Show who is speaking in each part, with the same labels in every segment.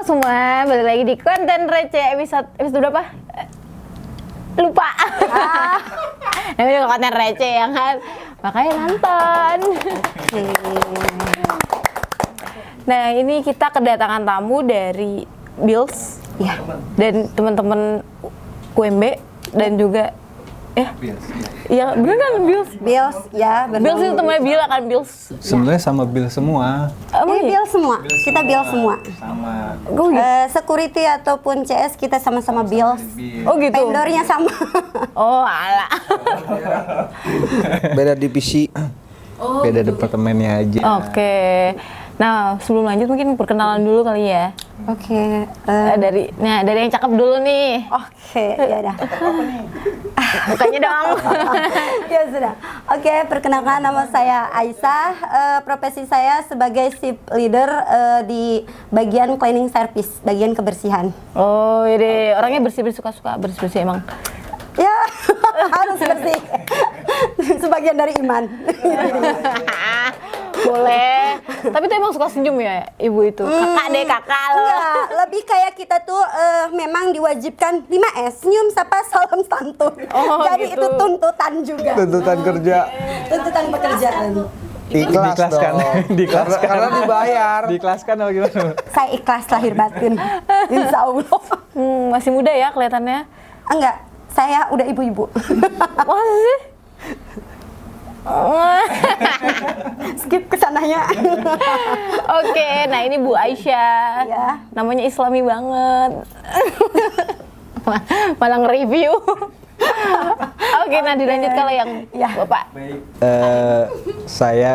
Speaker 1: semua, balik lagi di konten receh episode berapa? Lupa. Namanya konten receh ya kan, makanya nonton. Nah ini kita kedatangan tamu dari Bills ya, dan teman-teman UMB dan juga ya bener kan Bills
Speaker 2: ya benar.
Speaker 1: Bills itu temannya Bila kan Bills.
Speaker 3: Sebenarnya sama Bill semua.
Speaker 2: Ini Bill semua. Kita Bill semua.
Speaker 3: Sama.
Speaker 2: Security ataupun CS kita sama-sama Bills.
Speaker 1: Oh gitu.
Speaker 2: Vendornya sama.
Speaker 1: Oh alah.
Speaker 4: Beda divisi.
Speaker 3: Beda departemennya aja.
Speaker 1: Oke. Nah, sebelum lanjut mungkin perkenalan dulu kali ya.
Speaker 2: Oke.
Speaker 1: Dari yang cakep dulu nih.
Speaker 2: Oke, ya udah.
Speaker 1: Mukanya dong.
Speaker 2: Ya sudah. Oke, perkenalkan nama saya Aisyah. Profesi saya sebagai shift leader di bagian cleaning service, bagian kebersihan.
Speaker 1: Oh, jadi orangnya bersih-bersih, suka bersih-bersih emang.
Speaker 2: Ya, harus bersih. Sebagian dari iman.
Speaker 1: Boleh. Tapi tuh emang suka senyum ya ibu itu. Kakak lo.
Speaker 2: Enggak, lebih kayak kita tuh memang diwajibkan 5S, senyum, sapa, salam, santun.
Speaker 1: Oh,
Speaker 2: jadi
Speaker 1: gitu.
Speaker 2: itu tuntutan juga.
Speaker 4: Tuntutan kerja.
Speaker 2: Tuntutan pekerjaan.
Speaker 4: Ikhlas
Speaker 3: Diikhlaskan.
Speaker 4: dong.
Speaker 3: Diikhlaskan.
Speaker 4: Karena dibayar.
Speaker 3: Diikhlaskan apa gimana?
Speaker 2: Saya ikhlas lahir batin. Insya Allah.
Speaker 1: Masih muda ya kelihatannya.
Speaker 2: Enggak, saya udah ibu-ibu.
Speaker 1: Masa sih?
Speaker 2: Skip kesananya.
Speaker 1: Oke, nah ini Bu Aisyah.
Speaker 2: Ya.
Speaker 1: Namanya Islami banget. Malah nge-review. Oke, nah dilanjut kalau yang
Speaker 2: Ya.
Speaker 1: Bapak.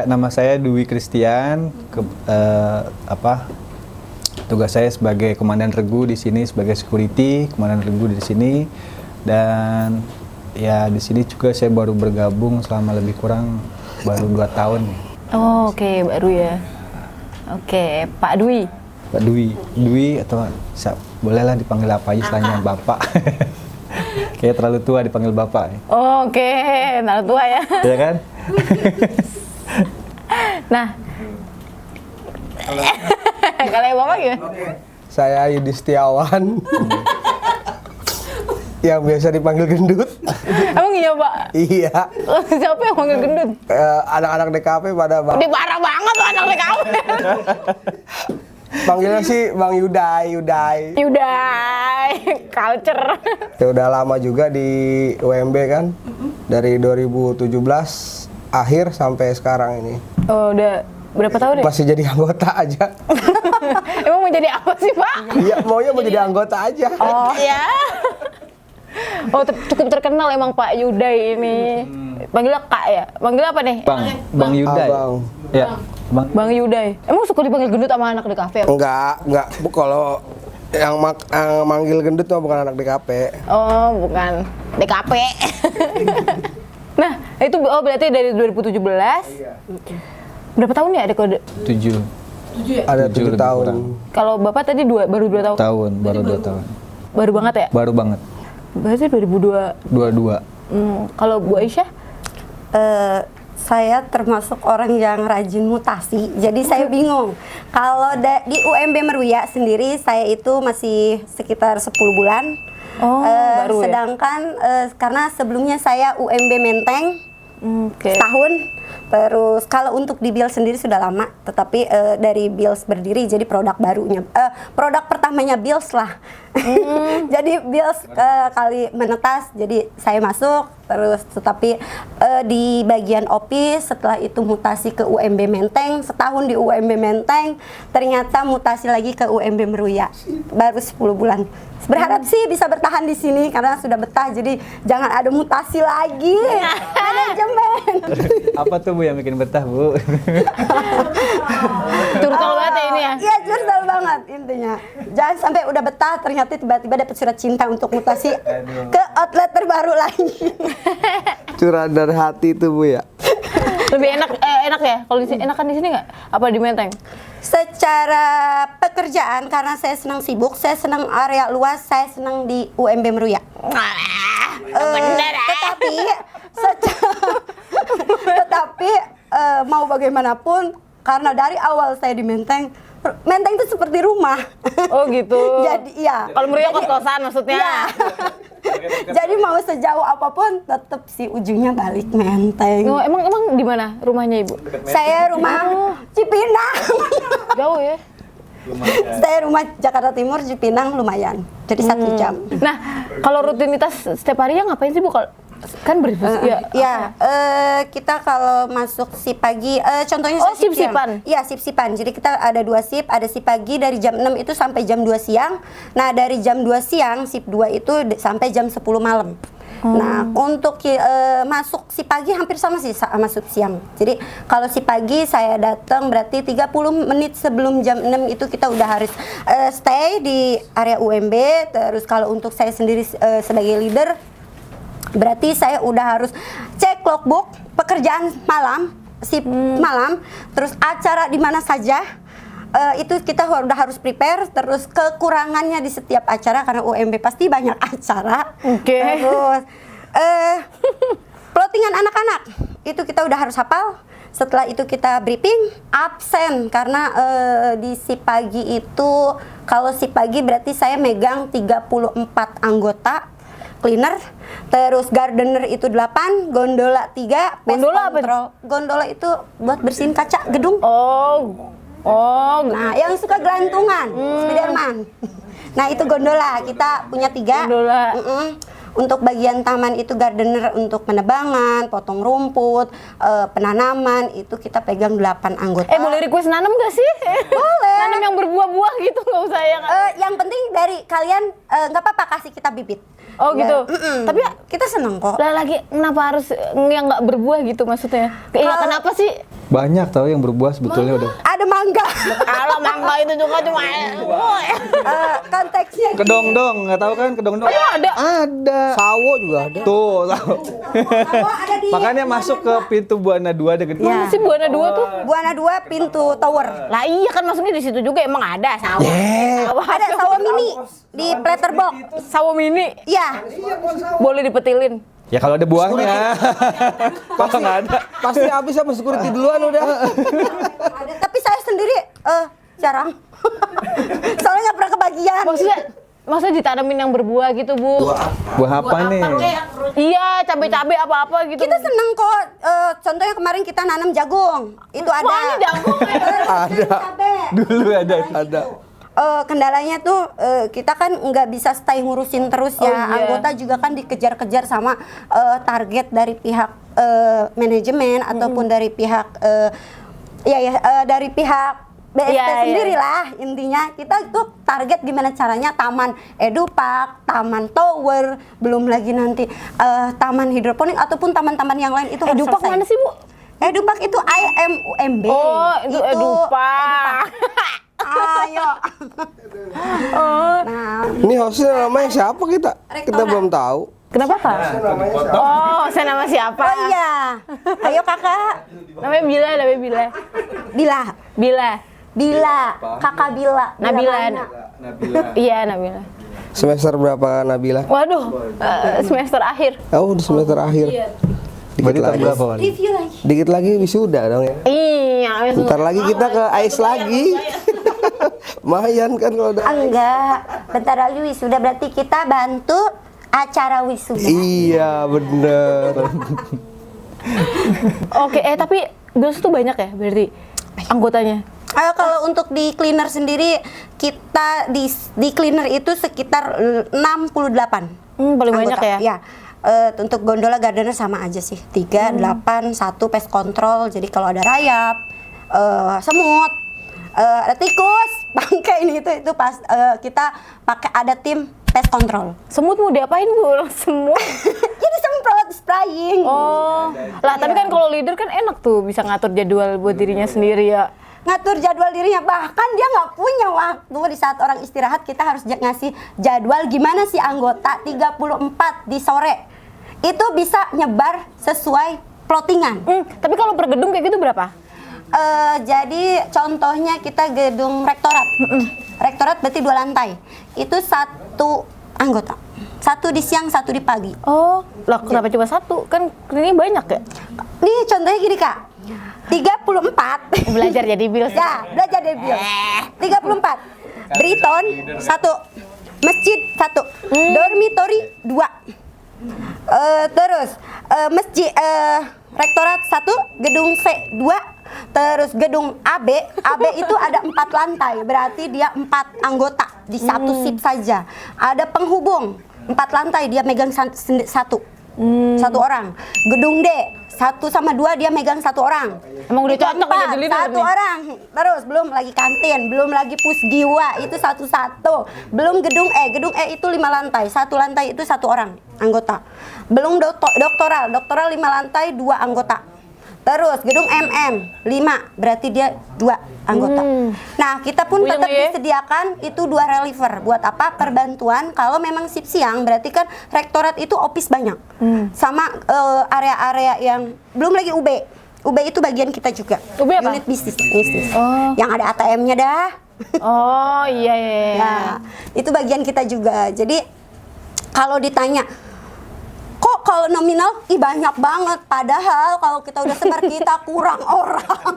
Speaker 3: Nama saya Dwi Christian. Tugas saya sebagai komandan regu di sini, sebagai security komandan regu di sini, dan ya di sini juga saya baru bergabung selama lebih kurang baru 2 tahun.
Speaker 1: Oh, oke, baru ya. Oke, Pak Dwi.
Speaker 3: Pak Dwi atau bolehlah dipanggil apa aja selainnya Bapak. Kayak terlalu tua dipanggil Bapak.
Speaker 1: Oh, oke, nah tua ya.
Speaker 3: Ya kan?
Speaker 1: Nah, kalau yang Bapak gimana?
Speaker 4: Saya Yudi Setiawan. Yang biasa dipanggil gendut.
Speaker 1: Emang iya, Pak?
Speaker 4: Iya.
Speaker 1: Siapa yang manggil gendut?
Speaker 4: Anak-anak DKP pada
Speaker 1: Dia parah banget tuh anak TKW.
Speaker 4: panggilnya sih Bang Yudai.
Speaker 1: Yaudah, culture.
Speaker 4: Ya udah lama juga di UMB kan. Dari 2017 akhir sampai sekarang ini.
Speaker 1: Oh, udah berapa tahun ya?
Speaker 4: Masih jadi anggota aja.
Speaker 1: Emang mau jadi apa sih, Pak?
Speaker 4: Iya, maunya mau jadi anggota aja.
Speaker 1: Oh, ya. Oh, cukup terkenal emang Pak Yudai ini. Panggilnya Kak ya? Panggil apa nih?
Speaker 3: Bang Yudai.
Speaker 4: Abang.
Speaker 3: Ya,
Speaker 1: Bang Yudai. Emang suka dipanggil gendut sama anak di kafe?
Speaker 4: Enggak. Kalau yang manggil gendut mah bukan anak DKP.
Speaker 1: Oh, bukan DKP. Nah, itu berarti dari 2017. Berapa tahun ya ada kode?
Speaker 3: 7
Speaker 4: Ada 7
Speaker 3: 7 lebih
Speaker 4: tahun.
Speaker 3: kurang.
Speaker 1: Kalau Bapak tadi baru 2 tahun.
Speaker 3: Baru 2 tahun.
Speaker 1: Baru banget ya?
Speaker 3: Baru banget.
Speaker 1: Berarti 2002.
Speaker 3: 22.
Speaker 1: Kalau Bu Aisyah?
Speaker 2: Saya termasuk orang yang rajin mutasi, jadi saya bingung. Kalau di UMB Meruya sendiri, saya itu masih sekitar 10 bulan.
Speaker 1: Oh, baru ya?
Speaker 2: Sedangkan karena sebelumnya saya UMB Menteng
Speaker 1: Oke.
Speaker 2: setahun. Terus kalau untuk di Bills sendiri sudah lama, tetapi dari Bills berdiri jadi produk barunya, produk pertamanya Bills lah. Jadi Bills kali menetas, jadi saya masuk terus, tetapi di bagian office, setelah itu mutasi ke UMB Menteng, setahun di UMB Menteng, ternyata mutasi lagi ke UMB Meruya, baru 10 bulan. Berharap sih bisa bertahan di sini karena sudah betah, jadi jangan ada mutasi lagi. Manajemen.
Speaker 3: Apa tuh Bu yang bikin betah, Bu?
Speaker 1: Curcol banget ya ini ya?
Speaker 2: Iya, curcol banget intinya. Jangan sampai udah betah ternyata tiba-tiba dapat surat cinta untuk mutasi ke outlet terbaru lagi.
Speaker 4: Curahan dari hati itu Bu ya.
Speaker 1: Lebih enak ya? Kalau di sini enakan di sini nggak? Apa di Menteng?
Speaker 2: Secara pekerjaan, karena saya senang sibuk, saya senang area luas, saya senang di UMB Meruya.
Speaker 1: Bener
Speaker 2: Tetapi mau bagaimanapun, karena dari awal saya di Menteng, Menteng itu seperti rumah.
Speaker 1: Oh gitu.
Speaker 2: Jadi iya.
Speaker 1: Kalau Muria kos-kosan maksudnya.
Speaker 2: Iya. Jadi mau sejauh apapun tetap si ujungnya balik Menteng.
Speaker 1: Oh, emang di mana rumahnya Ibu?
Speaker 2: Saya rumah Cipinang.
Speaker 1: Jauh ya.
Speaker 2: Saya rumah Jakarta Timur, Cipinang lumayan. Jadi 1 jam.
Speaker 1: Nah, kalau rutinitas setiap hari ya ngapain sih Bu? Kalau kan
Speaker 2: Kita kalau masuk sip pagi, contohnya
Speaker 1: Oh,
Speaker 2: sip siang.
Speaker 1: sip-sipan.
Speaker 2: Iya, sip-sipan. Jadi kita ada 2 sip, ada sip pagi dari jam 6 itu sampai jam 2 siang. Nah, dari jam 2 siang, sip 2 itu sampai jam 10 malam. Nah, untuk masuk sip pagi hampir sama sih sama sip siang. Jadi, kalau sip pagi saya datang berarti 30 menit sebelum jam 6 itu kita udah harus stay di area UMB. Terus kalau untuk saya sendiri sebagai leader, berarti saya udah harus cek logbook pekerjaan malam, sip malam, terus acara di mana saja. Itu kita udah harus prepare, terus kekurangannya di setiap acara karena UMB pasti banyak acara.
Speaker 1: Oke.
Speaker 2: Terus plottingan anak-anak itu kita udah harus hafal. Setelah itu kita briefing, absen karena di sip pagi itu, kalau sip pagi berarti saya megang 34 anggota cleaner, terus gardener itu 8, gondola 3,
Speaker 1: Gondola apa itu?
Speaker 2: Gondola itu buat bersihin kaca gedung.
Speaker 1: Oh,
Speaker 2: Nah, yang suka gelantungan, Spiderman. Nah, itu gondola. Kita punya 3.
Speaker 1: Gondola.
Speaker 2: Untuk bagian taman itu gardener untuk penebangan, potong rumput, penanaman, itu kita pegang 8 anggota.
Speaker 1: boleh request nanam gak sih?
Speaker 2: Boleh.
Speaker 1: Nanam yang berbuah-buah gitu, nggak usah yang.
Speaker 2: Yang penting dari kalian nggak apa-apa kasih kita bibit.
Speaker 1: Oh gitu. Tapi
Speaker 2: kita seneng kok.
Speaker 1: lah lagi kenapa harus yang nggak berbuah gitu maksudnya? Iya kenapa sih?
Speaker 3: Banyak tahu yang berbuah sebetulnya udah.
Speaker 2: Ada mangga.
Speaker 1: Kalau mangga itu juga cuma.
Speaker 2: Konteksnya
Speaker 3: Kedong-dong, nggak tahu kan kedong-dong?
Speaker 1: Oh, ada.
Speaker 3: Ada.
Speaker 4: Sawo juga ada.
Speaker 3: Tuh, sawo.
Speaker 2: ada di
Speaker 3: Makanya masuk ke pintu Buana 2 deket.
Speaker 1: Mana sih Buana 2 tuh?
Speaker 2: Buana 2 pintu tower.
Speaker 1: Lah iya kan maksudnya di situ juga emang ada sawo.
Speaker 2: Ada sawo mini di Platterbox.
Speaker 1: Sawo mini.
Speaker 2: Iya.
Speaker 1: Boleh dipetilin.
Speaker 3: Ya kalau ada buahnya. Kalau nggak ada.
Speaker 4: Pasti habis sama security duluan udah.
Speaker 2: Ada, tapi saya sendiri jarang. Soalnya nggak pernah kebagian.
Speaker 1: Maksudnya ditanamin yang berbuah gitu, Bu.
Speaker 3: Buah apa nih?
Speaker 1: Iya, cabai-cabai apa-apa gitu.
Speaker 2: Kita seneng kok. Contohnya kemarin kita nanam jagung. Itu ada.
Speaker 1: Wah, ini jagung ya?
Speaker 4: Ada.
Speaker 3: Dulu ada.
Speaker 4: Ada.
Speaker 2: Kendalanya tuh kita kan nggak bisa stay ngurusin terus ya.
Speaker 1: Oh, iya.
Speaker 2: Anggota juga kan dikejar-kejar sama target dari pihak manajemen ataupun dari pihak dari pihak BST
Speaker 1: Iya,
Speaker 2: sendiri lah. Intinya kita tuh target gimana caranya taman edupark, taman tower, belum lagi nanti taman hidroponik ataupun taman-taman yang lain itu harus
Speaker 1: Edupak
Speaker 2: selesai.
Speaker 1: mana sih, Bu?
Speaker 2: Edupark itu IMUMB.
Speaker 1: Oh, itu Edupak.
Speaker 2: Ayo. Nah,
Speaker 4: Ini hostnya namanya siapa kita? Kita belum tahu.
Speaker 1: Kenapa, Kak? Oh, saya nama siapa?
Speaker 2: oh iya. Ayo kakak.
Speaker 1: Namanya Bila.
Speaker 2: Bila. Kakak Bila.
Speaker 1: Nabila.
Speaker 2: mana?
Speaker 1: Iya, Nabila.
Speaker 4: Semester berapa Nabila?
Speaker 1: Waduh, semester akhir.
Speaker 4: Oh, di semester akhir. Dikit
Speaker 3: Berarti tahun
Speaker 4: lagi.
Speaker 3: berapa kali?
Speaker 2: Review lagi.
Speaker 4: Dikit lagi wisuda dong ya.
Speaker 1: Iya,
Speaker 4: Bentar lagi kita ke AIS lagi. Lumayan kan kalau udah.
Speaker 2: Enggak. Bentar lagi wisuda berarti kita bantu acara wisuda.
Speaker 4: Iya, bener.
Speaker 1: Oke, tapi Bills tuh banyak ya berarti anggotanya?
Speaker 2: Kalau untuk di cleaner sendiri kita di cleaner itu sekitar 68.
Speaker 1: Paling banyak
Speaker 2: anggota.
Speaker 1: ya?
Speaker 2: Iya. Untuk gondola gardener sama aja sih. 3, 8, 1 pest control. Jadi kalau ada rayap, semut, ada tikus, bangkai ini itu pas kita pakai ada tim pest control.
Speaker 1: Semut mau diapain, Bu? Semut?
Speaker 2: Jadi semprot spraying.
Speaker 1: Oh, lah tapi kan kalau leader kan enak tuh bisa ngatur jadwal buat dirinya sendiri ya.
Speaker 2: Ngatur jadwal dirinya, bahkan dia nggak punya waktu di saat orang istirahat. Kita harus ngasih jadwal gimana sih anggota 34 di sore itu bisa nyebar sesuai plottingan.
Speaker 1: Tapi kalau per gedung kayak gitu berapa?
Speaker 2: Jadi contohnya kita gedung rektorat. Rektorat berarti 2 lantai. Itu 1 anggota. 1 di siang, 1 di pagi.
Speaker 1: Oh, lah kenapa cuma 1? Kan ini banyak ya?
Speaker 2: Nih contohnya gini Kak. 34.
Speaker 1: Belajar jadi Bills.
Speaker 2: Ya, belajar dari Bills. 34. Briton 1. Masjid 1. Dormitory 2. Terus masjid rektorat 1, gedung C 2. Terus gedung AB itu ada 4 lantai, berarti dia 4 anggota di satu shift saja. Ada penghubung 4 lantai, dia megang satu orang. Gedung D 1 sama 2 dia megang 1 orang.
Speaker 1: Emang udah cocok ya jadi leader
Speaker 2: satu
Speaker 1: nih?
Speaker 2: orang. Terus belum lagi kantin, belum lagi pusgiwa itu satu-satu. Belum gedung E itu 5 lantai. 1 lantai itu 1 orang anggota. Belum doktoral 5 lantai 2 anggota. Terus gedung MM 5, berarti dia 2 anggota. Nah, kita pun
Speaker 1: Puyeng
Speaker 2: tetap
Speaker 1: ya?
Speaker 2: disediakan itu 2 reliver. Buat apa? Perbantuan. Kalau memang shift siang, berarti kan rektorat itu office banyak. Sama area-area yang belum lagi UB. UB itu bagian kita juga.
Speaker 1: UB apa?
Speaker 2: Unit bisnis.
Speaker 1: Oh.
Speaker 2: Yang ada ATM-nya dah.
Speaker 1: Oh iya.
Speaker 2: Nah, itu bagian kita juga. Jadi kalau ditanya kok kalau nominal banyak banget, padahal kalau kita udah sebar kita kurang orang.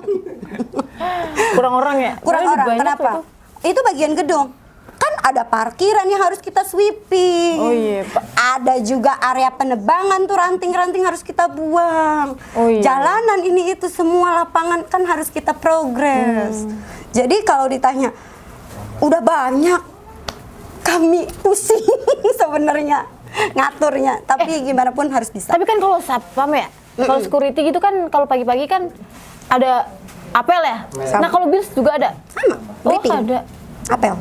Speaker 1: Kurang orang ya?
Speaker 2: Kurang
Speaker 1: Padahal
Speaker 2: orang.
Speaker 1: banyak
Speaker 2: Kenapa?
Speaker 1: tuh.
Speaker 2: Itu bagian gedung. Kan ada parkiran yang harus kita sweeping.
Speaker 1: Oh iya, Pak.
Speaker 2: Ada juga area penebangan tuh, ranting-ranting harus kita buang.
Speaker 1: Oh iya.
Speaker 2: Jalanan ini itu semua lapangan kan harus kita progres. Jadi kalau ditanya udah banyak, kami pusing sebenarnya ngaturnya, tapi gimana pun harus bisa.
Speaker 1: Tapi kan kalau satpam ya, kalau security gitu kan kalau pagi-pagi kan ada apel ya.
Speaker 2: Sama.
Speaker 1: Nah kalau Bills juga ada.
Speaker 2: Sama,
Speaker 1: Oh
Speaker 2: briefing.
Speaker 1: ada.
Speaker 2: Apel.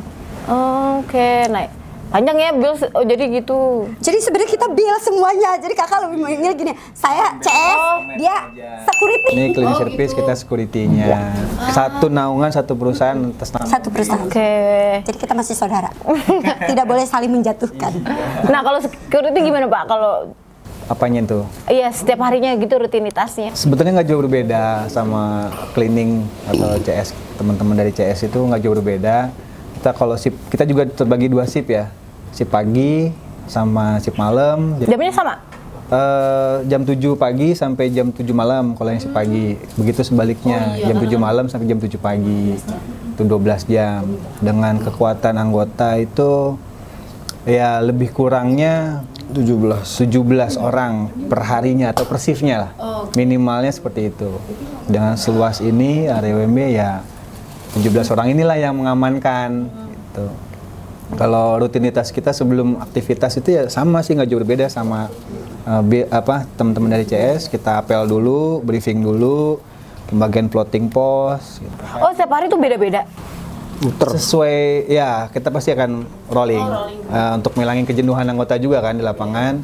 Speaker 1: Oke, nah panjang ya Bills. Oh jadi gitu.
Speaker 2: Jadi sebenarnya kita bill semuanya. Jadi kakak lebih memilih gini, saya CS, dia security.
Speaker 3: Ini cleaning service, kita security-nya. Satu naungan, satu perusahaan atas nama.
Speaker 2: Satu perusahaan.
Speaker 1: Oke.
Speaker 2: Jadi kita masih saudara. Tidak boleh saling menjatuhkan.
Speaker 1: Nah kalau security gimana Pak? Kalau
Speaker 3: Apanya itu?
Speaker 1: iya setiap harinya gitu rutinitasnya.
Speaker 3: Sebetulnya nggak jauh berbeda sama cleaning atau CS. Teman-teman dari CS itu nggak jauh berbeda. Kita kalau shift, kita juga terbagi 2 shift ya. Shift pagi sama shift malam.
Speaker 1: Jamnya sama?
Speaker 3: Jam 7 pagi sampai jam 7 malam kalau yang shift pagi. Begitu sebaliknya, jam 7 malam sampai jam 7 pagi. Itu 12 jam. Dengan kekuatan anggota itu ya lebih kurangnya 17 orang per harinya atau per shiftnya lah. Minimalnya seperti itu. Dengan seluas ini area WMB ya 17 orang inilah yang mengamankan gitu. Kalau rutinitas kita sebelum aktivitas itu ya sama sih, nggak jauh berbeda sama teman-teman dari CS. Kita apel dulu, briefing dulu, pembagian plotting pos gitu.
Speaker 1: Oh setiap hari tuh beda-beda.
Speaker 3: Sesuai ya, kita pasti akan rolling. Untuk ngilangin kejenuhan anggota juga kan di lapangan.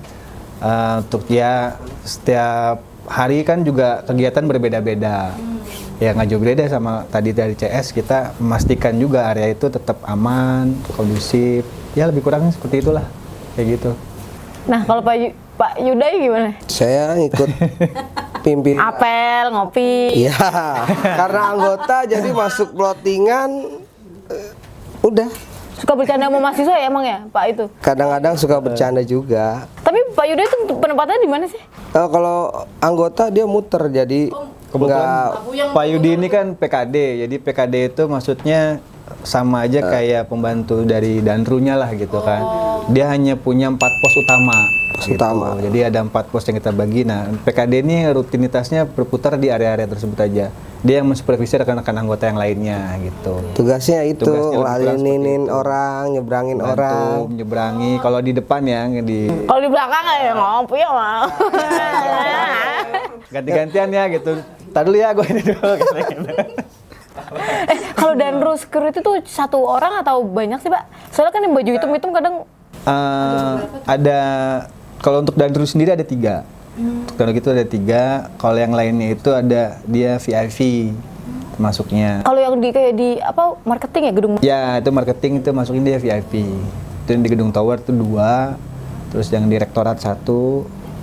Speaker 3: Untuk ya setiap hari kan juga kegiatan berbeda-beda. Ya nggak jauh beda sama tadi dari CS, kita memastikan juga area itu tetap aman, kondusif. Ya lebih kurang seperti itulah, kayak gitu.
Speaker 1: Nah kalau Pak Yudai gimana?
Speaker 4: Saya ikut pimpin.
Speaker 1: Apel, ngopi.
Speaker 4: Iya, karena anggota jadi masuk plottingan udah.
Speaker 1: Suka bercanda sama mahasiswa ya emang ya Pak itu?
Speaker 4: Kadang-kadang suka bercanda juga.
Speaker 1: Tapi Pak Yudai itu penempatannya di mana sih?
Speaker 4: Kalau anggota dia muter jadi enggak.
Speaker 3: Pak Yudi ini kan PKD, jadi PKD itu maksudnya sama aja kayak pembantu dari Danrunya lah gitu kan. Dia hanya punya 4 pos utama. Gitu.
Speaker 4: Utama.
Speaker 3: Jadi ada 4 pos yang kita bagi. Nah, PKD ini rutinitasnya berputar di area-area tersebut aja. Dia yang mensupervisi rekan-rekan anggota yang lainnya gitu.
Speaker 4: Tugasnya itu
Speaker 3: Tugasnya lebih kurang
Speaker 4: ngelalinin
Speaker 3: seperti itu.
Speaker 4: orang, nyebrangin
Speaker 3: Bantu,
Speaker 4: orang.
Speaker 3: menyeberangi. Kalau di depan ya di
Speaker 1: Kalau di belakang ya ngopi ya mau.
Speaker 3: ganti-gantian ya gitu. Tadi dulu ya gue ini dulu.
Speaker 1: Kalau Danru security tuh 1 orang atau banyak sih Pak? Soalnya kan yang baju hitam-hitam kadang
Speaker 3: Ada kalau untuk Danru sendiri ada 3. Untuk Danru itu ada 3. Kalau yang lainnya itu ada dia VIP masuknya.
Speaker 1: kalau yang di kayak di apa marketing ya gedung.
Speaker 3: Ya itu marketing itu masukin dia VIP. Itu yang di gedung tower itu 2. Terus yang di rektorat 1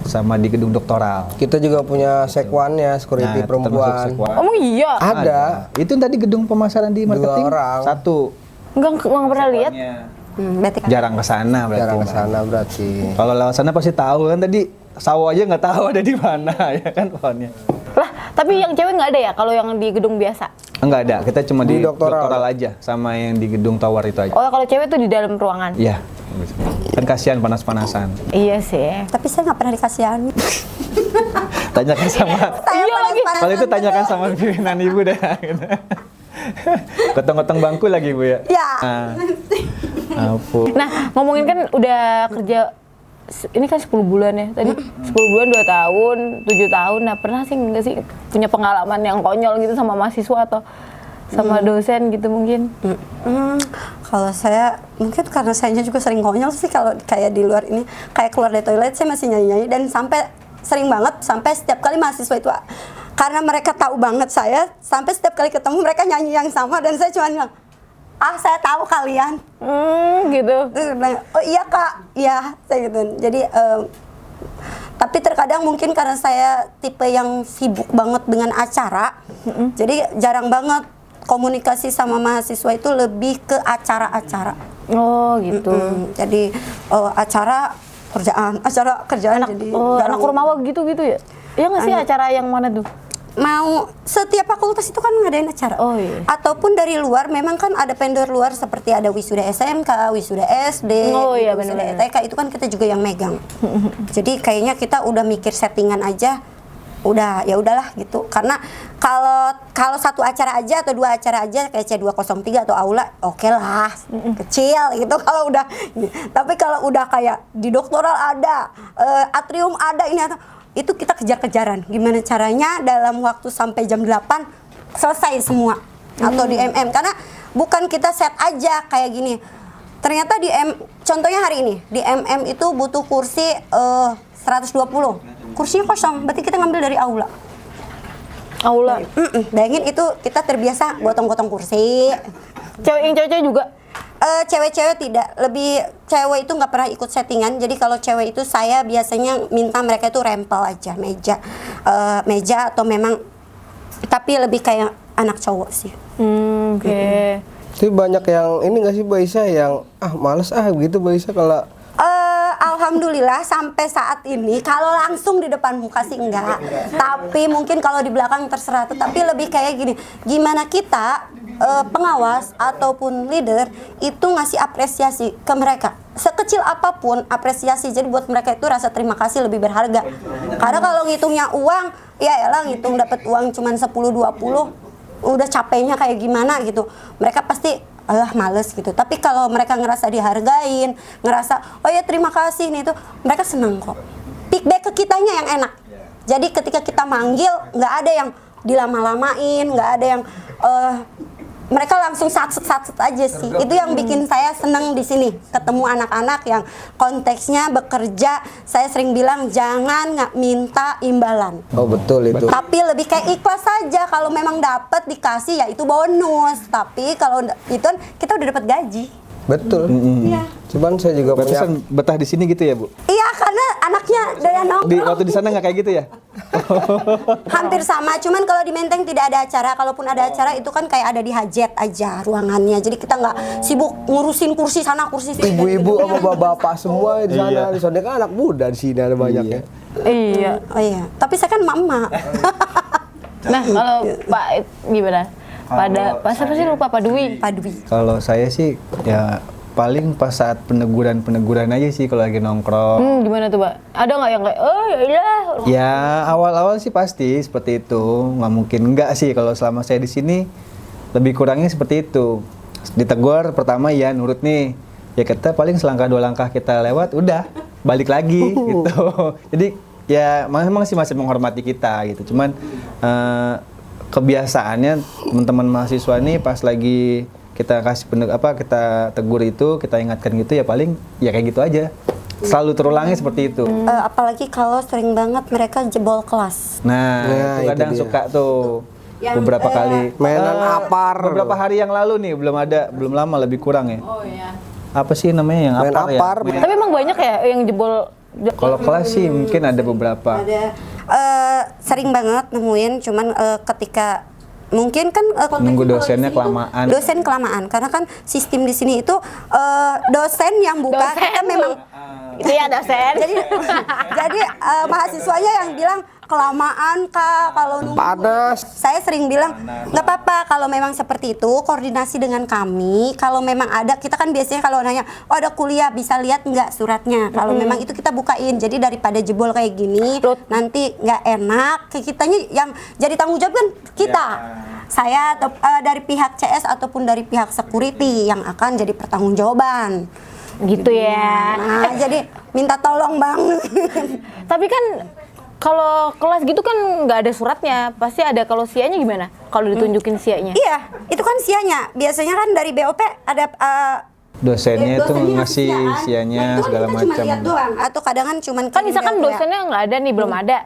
Speaker 3: sama di gedung doktoral.
Speaker 4: Kita juga punya sekwannya, security
Speaker 3: termasuk
Speaker 4: perempuan.
Speaker 3: sekwan.
Speaker 1: Oh iya.
Speaker 4: Ada.
Speaker 3: Itu tadi gedung pemasaran di marketing
Speaker 4: 2 orang.
Speaker 3: 1.
Speaker 1: Enggak pernah lihat.
Speaker 2: Berarti kan
Speaker 3: Jarang ke sana berarti.
Speaker 4: Jarang ke
Speaker 3: Mbak.
Speaker 4: sana berarti.
Speaker 3: Kalau lewat sana pasti tahu kan, tadi sawo aja nggak tahu ada di mana ya kan pohonnya.
Speaker 1: Lah, Tapi yang cewek nggak ada ya kalau yang di gedung biasa?
Speaker 3: Enggak ada, kita cuma di
Speaker 4: Di doktoral.
Speaker 3: doktoral aja sama yang di gedung tower itu aja.
Speaker 1: Oh, kalau cewek tuh di dalam ruangan?
Speaker 3: Iya. Kan kasihan panas-panasan.
Speaker 1: Iya sih.
Speaker 2: Tapi saya nggak pernah dikasihani.
Speaker 3: Tanyakan sama
Speaker 2: Saya
Speaker 1: Iya lagi.
Speaker 2: panas-panasan
Speaker 3: kalau itu
Speaker 2: terus.
Speaker 3: tanyakan sama pimpinan ibu deh. Gotong-gotong bangku lagi bu ya.
Speaker 2: Ya.
Speaker 3: Ampun.
Speaker 1: Nah, ngomongin kan udah kerja ini kan 10 bulan ya tadi. 10 bulan, 2 tahun, 7 tahun. Nah, pernah sih nggak sih punya pengalaman yang konyol gitu sama mahasiswa atau sama dosen gitu mungkin?
Speaker 2: Kalau saya mungkin karena saya juga sering konyol sih kalau kayak di luar ini, kayak keluar dari toilet saya masih nyanyi-nyanyi dan sampai sering banget sampai setiap kali mahasiswa itu karena mereka tahu banget saya, sampai setiap kali ketemu mereka nyanyi yang sama dan saya cuma bilang, saya tahu kalian.
Speaker 1: Gitu.
Speaker 2: Terus dia bilang, oh iya kak, iya saya gitu. Jadi tapi terkadang mungkin karena saya tipe yang sibuk banget dengan acara, jadi jarang banget komunikasi sama mahasiswa itu lebih ke acara-acara.
Speaker 1: Oh, gitu.
Speaker 2: Jadi acara kerjaan jadi
Speaker 1: Oh,
Speaker 2: jarang.
Speaker 1: anak Kurmawa gitu-gitu ya? Iya nggak sih acara yang mana tuh?
Speaker 2: Mau setiap fakultas itu kan ngadain acara.
Speaker 1: Oh, iya.
Speaker 2: Ataupun dari luar memang kan ada vendor luar seperti ada wisuda SMK, wisuda SD,
Speaker 1: Oh, iya,
Speaker 2: wisuda
Speaker 1: benar-benar.
Speaker 2: ETK itu kan kita juga yang megang. Jadi kayaknya kita udah mikir settingan aja, udah ya udahlah gitu. Karena kalau satu acara aja atau 2 acara aja kayak C203 atau aula, oke lah, kecil gitu kalau udah. Tapi kalau udah kayak di doktoral ada, atrium ada ini atau itu kita kejar-kejaran gimana caranya dalam waktu sampai jam 8 selesai semua atau di MM karena bukan kita set aja kayak gini ternyata contohnya hari ini di MM itu butuh kursi 120 kursinya kosong berarti kita ngambil dari aula. Bayangin itu kita terbiasa gotong-gotong kursi.
Speaker 1: Yang cewek-cewek juga?
Speaker 2: Cewek-cewek tidak, lebih cewek itu nggak pernah ikut settingan. Jadi kalau cewek itu saya biasanya minta mereka itu rempel aja meja atau memang tapi lebih kayak anak cowok sih.
Speaker 1: Oke.
Speaker 4: Tapi banyak yang ini nggak sih Mbak Isa yang males gitu Mbak Isa kalau
Speaker 2: Alhamdulillah sampai saat ini kalau langsung di depan muka sih enggak. Tapi mungkin kalau di belakang terserah. Tetapi lebih kayak gini, gimana kita pengawas ataupun leader itu ngasih apresiasi ke mereka. Sekecil apapun apresiasi. Jadi buat mereka itu rasa terima kasih lebih berharga. Karena kalau ngitungnya uang, ya elah ngitung dapat uang cuman 10 20 udah capeknya kayak gimana gitu. Mereka pasti males gitu. Tapi kalau mereka ngerasa dihargain, ngerasa oh ya terima kasih nih itu, mereka seneng kok. Feedback ke kitanya yang enak. Jadi ketika kita manggil nggak ada yang dilama-lamain, nggak ada yang mereka langsung satset aja sih. Itu yang bikin saya seneng di sini. Ketemu anak-anak yang konteksnya bekerja. Saya sering bilang jangan nggak minta imbalan.
Speaker 4: oh betul itu.
Speaker 2: Tapi lebih kayak ikhlas saja. Kalau memang dapat dikasih ya itu bonus. Tapi kalau itu kan kita udah dapat gaji.
Speaker 4: Betul.
Speaker 2: Iya.
Speaker 4: Cuman saya juga punya
Speaker 3: Pantesan betah di sini gitu ya bu?
Speaker 2: Iya karena anaknya doyan nongkrong.
Speaker 3: Waktu di sana nggak kayak gitu ya?
Speaker 2: Hampir sama. Cuman kalau di Menteng tidak ada acara. Kalaupun ada acara itu kan kayak ada di Hajat aja ruangannya. Jadi kita nggak sibuk ngurusin kursi sana kursi sini.
Speaker 4: ibu-ibu sama bapak-bapak semua di sana. Di sana kan anak muda di sini ada banyak ya.
Speaker 1: Iya.
Speaker 2: Oh iya. Tapi saya kan mama.
Speaker 1: Nah, kalau Pak gimana? Pak siapa sih lupa Pak Dwi?
Speaker 2: Pak Dwi.
Speaker 3: Kalau saya sih ya paling pas saat peneguran aja sih kalau lagi nongkrong.
Speaker 1: Gimana tuh Pak? Ada nggak yang kayak oh ya iyalah.
Speaker 3: Ya awal-awal sih pasti seperti itu, nggak mungkin enggak sih kalau selama saya di sini lebih kurangnya seperti itu. Ditegur pertama ya nurut nih, ya kita paling selangkah 2 langkah kita lewat udah balik lagi gitu. Jadi ya memang sih masih menghormati kita gitu. Cuman kebiasaannya teman-teman mahasiswa nih pas lagi kita kasih kita tegur itu, kita ingatkan gitu ya paling ya kayak gitu aja. Selalu terulangnya seperti itu.
Speaker 2: Apalagi kalau sering banget mereka jebol kelas.
Speaker 3: Nah, itu
Speaker 4: itu
Speaker 3: kadang
Speaker 4: dia.
Speaker 3: suka tuh
Speaker 2: Yang,
Speaker 3: beberapa kali.
Speaker 4: mainan apar.
Speaker 3: Beberapa hari yang lalu nih, belum lama, lebih kurang ya.
Speaker 1: Oh iya.
Speaker 3: Apa sih namanya yang
Speaker 4: Main
Speaker 3: apar,
Speaker 4: apar.
Speaker 3: ya?
Speaker 1: Tapi emang banyak ya yang jebol.
Speaker 3: Kalau kelas sih mungkin ada beberapa.
Speaker 2: Sering banget nemuin, cuman ketika mungkin kan
Speaker 3: Nunggu
Speaker 2: konteksnya
Speaker 3: dosennya
Speaker 2: kalau di sini
Speaker 3: kelamaan.
Speaker 2: tuh dosen kelamaan karena kan sistem di sini itu dosen yang buka
Speaker 1: Dosen
Speaker 2: kita memang
Speaker 1: Itu ya dosen.
Speaker 2: jadi mahasiswanya yang bilang kelamaan Kak kalau nunggu.
Speaker 4: Panas.
Speaker 2: Saya sering bilang nggak apa-apa kalau memang seperti itu koordinasi dengan kami. Kalau memang ada, kita kan biasanya kalau nanya, oh ada kuliah bisa lihat nggak suratnya. Kalau memang itu kita bukain. Jadi daripada jebol kayak gini, nanti nggak enak. Kitanya yang jadi tanggung jawab kan kita. Saya dari pihak CS ataupun dari pihak security yang akan jadi pertanggungjawaban.
Speaker 1: Gitu ya.
Speaker 2: Nah, jadi minta tolong Bang.
Speaker 1: Tapi kan kalau kelas gitu kan nggak ada suratnya, pasti ada. Kalau sianya gimana? Kalau ditunjukin sianya?
Speaker 2: Iya, itu kan sianya. Biasanya kan dari BOP ada
Speaker 3: Dosennya itu
Speaker 2: dosennya
Speaker 3: ngasih
Speaker 2: ngasih kan.
Speaker 3: sianya
Speaker 2: Nah, itu kan
Speaker 3: segala
Speaker 2: kita cuma
Speaker 3: macam.
Speaker 2: lihat doang. Atau kadang kan cuman
Speaker 1: Kan misalkan
Speaker 2: kirim
Speaker 1: dosennya nggak ada nih, belum ada.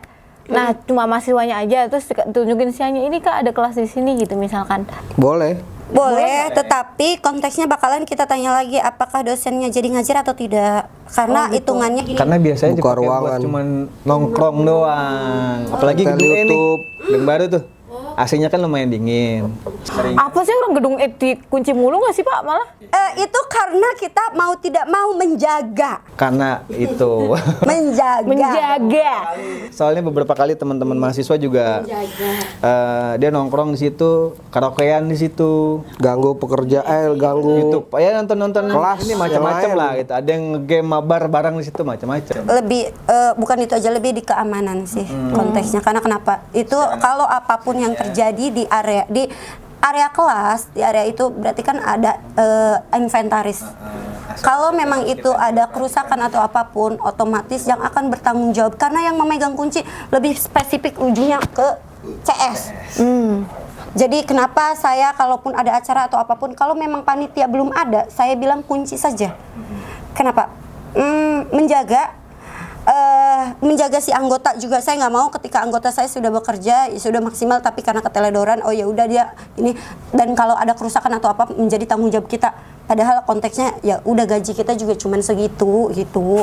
Speaker 1: Nah, cuma mahasiswanya aja, terus tunjukin sianya, ini Kak ada kelas di sini gitu misalkan.
Speaker 4: Boleh.
Speaker 2: Boleh, tetapi konteksnya bakalan kita tanya lagi apakah dosennya jadi ngajar atau tidak. Karena hitungannya gini.
Speaker 3: Karena biasanya
Speaker 4: Buka
Speaker 3: dipakai buat
Speaker 4: ruangan.
Speaker 3: cuman nongkrong doang. Apalagi
Speaker 4: Hotel
Speaker 3: gedung E nih,
Speaker 4: YouTube.
Speaker 3: gedung baru tuh. AC-nya kan lumayan dingin.
Speaker 1: Apa sih orang gedung dikunci mulu nggak sih Pak malah?
Speaker 2: Itu karena kita mau tidak mau menjaga.
Speaker 3: Karena itu.
Speaker 1: Menjaga.
Speaker 3: Soalnya beberapa kali teman-teman mahasiswa juga dia nongkrong di situ, karaokean di situ,
Speaker 4: Ganggu ganggu
Speaker 3: YouTube. Ya nonton-nonton
Speaker 4: Kelas
Speaker 3: ini macam-macam
Speaker 4: yang
Speaker 3: lah
Speaker 4: lain.
Speaker 3: gitu. Ada yang game mabar bareng di situ macam-macam.
Speaker 2: Lebih bukan itu aja, lebih di keamanan sih konteksnya. Karena kenapa? Itu kalau apapun yang terjadi di area kelas, di area itu berarti kan ada inventaris. Kalau memang itu ada kerusakan atau apapun, otomatis yang akan bertanggung jawab karena yang memegang kunci lebih spesifik ujungnya ke CS. Jadi kenapa saya kalaupun ada acara atau apapun, kalau memang panitia belum ada, saya bilang kunci saja. Kenapa? Menjaga si anggota juga. Saya nggak mau ketika anggota saya sudah bekerja, ya sudah maksimal, tapi karena keteledoran, oh ya udah dia ini. Dan kalau ada kerusakan atau apa menjadi tanggung jawab kita. Padahal konteksnya ya udah gaji kita juga cuman segitu gitu.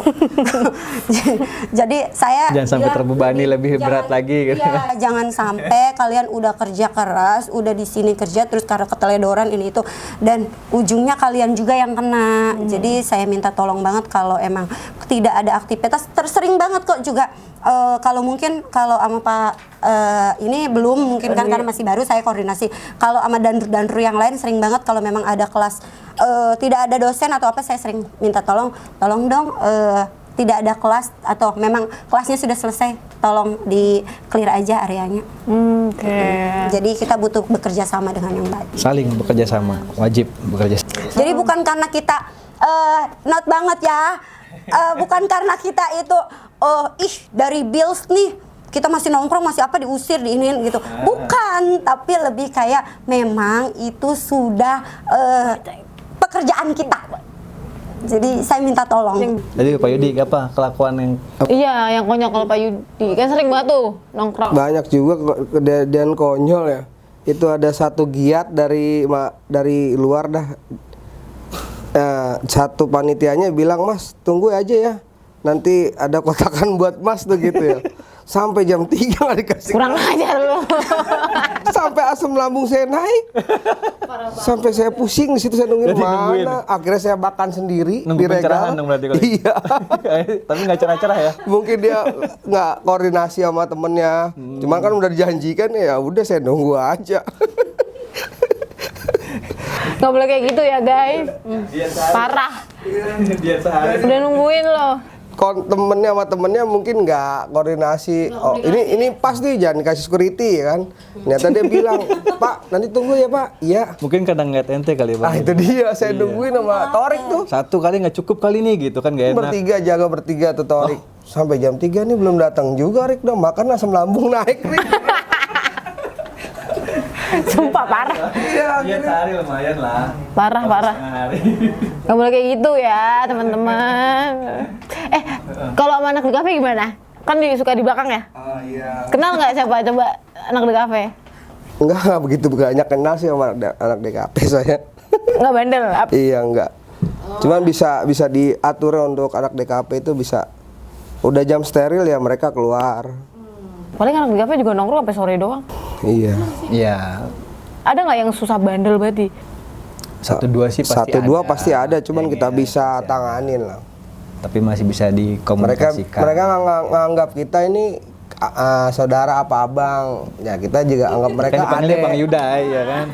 Speaker 2: Jadi saya
Speaker 3: Jangan sampai
Speaker 2: bilang
Speaker 3: terbebani lebih berat lagi gitu.
Speaker 2: Iya, jangan sampai kalian udah kerja keras, udah di sini kerja terus karena keteledoran ini itu dan ujungnya kalian juga yang kena. Jadi saya minta tolong banget kalau emang tidak ada aktivitas, tersering banget kok juga. Kalau mungkin kalau sama Pak ini belum mungkin kan karena masih baru, saya koordinasi. Kalau sama dandur yang lain sering banget kalau memang ada kelas tidak ada dosen atau apa, saya sering minta tolong dong tidak ada kelas atau memang kelasnya sudah selesai, tolong di clear aja areanya. Jadi kita butuh bekerja sama dengan yang baik.
Speaker 3: Saling bekerja sama, wajib bekerja sama.
Speaker 2: Jadi bukan karena kita not banget ya, bukan karena kita itu dari bills nih kita masih nongkrong, masih apa diusir diinin gitu, bukan, tapi lebih kayak memang itu sudah pekerjaan kita. Jadi saya minta tolong.
Speaker 3: Jadi Pak Yudi apa kelakuan yang
Speaker 1: Iya, yang konyol kalau Pak Yudi kan sering banget tuh nongkrong.
Speaker 4: Banyak juga kejadian konyol ya. Itu ada satu giat dari luar dah. Satu panitianya bilang, "Mas, tunggu aja ya. Nanti ada kotakan buat Mas tuh," gitu ya. Sampai jam 3 nggak dikasih.
Speaker 1: Kurang ajar lu.
Speaker 4: Sampai asam lambung saya naik. Sampai saya pusing di situ, saya nungguin
Speaker 3: Berarti nungguin.
Speaker 4: mana. Akhirnya saya makan sendiri
Speaker 3: Nunggu
Speaker 4: di
Speaker 3: pencerahan
Speaker 4: regal.
Speaker 3: dong berarti kalau
Speaker 4: Iya.
Speaker 3: tapi nggak cerah-cerah ya?
Speaker 4: Mungkin dia nggak koordinasi sama temennya. Cuman kan udah dijanjikan, ya udah saya nunggu aja.
Speaker 1: Nggak boleh kayak gitu ya guys. Parah. Udah nungguin loh.
Speaker 4: Temennya sama temennya mungkin nggak koordinasi. Oh ini pas nih, jangan kasih security ya kan. Ternyata dia bilang, "Pak, nanti tunggu ya Pak." Iya.
Speaker 3: Mungkin kadang nggak ente kali Pak.
Speaker 4: Ah itu dia, saya nungguin sama Torik tuh.
Speaker 3: Satu kali nggak cukup kali nih gitu kan, nggak enak.
Speaker 4: Jaga bertiga tuh Torik. Sampai jam 3 nih belum datang juga Rik, udah makan asam lambung naik Rik.
Speaker 1: Sumpah parah.
Speaker 3: Iya, sehari lumayan lah.
Speaker 1: Parah. Nggak boleh kayak gitu ya teman-teman. Kalau sama anak di kafe gimana? Kan suka di belakang ya?
Speaker 4: Oh iya.
Speaker 1: Kenal nggak siapa coba anak di kafe?
Speaker 4: Enggak begitu banyak kenal sih sama anak DKP saya.
Speaker 1: Nggak bandel?
Speaker 4: Iya enggak. Cuman bisa diatur untuk anak DKP itu bisa. Udah jam steril ya mereka keluar.
Speaker 1: Paling anak di kafe juga nongkrong sampai sore doang.
Speaker 4: Iya.
Speaker 3: Iya.
Speaker 1: Ada nggak yang susah bandel berarti?
Speaker 3: Satu dua sih pasti
Speaker 4: Satu dua
Speaker 3: ada.
Speaker 4: pasti ada, cuman kita bisa tanganin lah.
Speaker 3: Tapi masih bisa
Speaker 4: Mereka
Speaker 3: dikomunikasikan.
Speaker 4: nganggap kita ini saudara apa abang. Ya kita juga anggap mereka
Speaker 3: Kan dipanggilnya
Speaker 4: adek.
Speaker 3: Bang Yudai ya kan.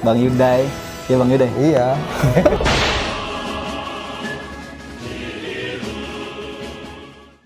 Speaker 3: Bang Yudai. Ya Bang Yudai.
Speaker 4: Iya.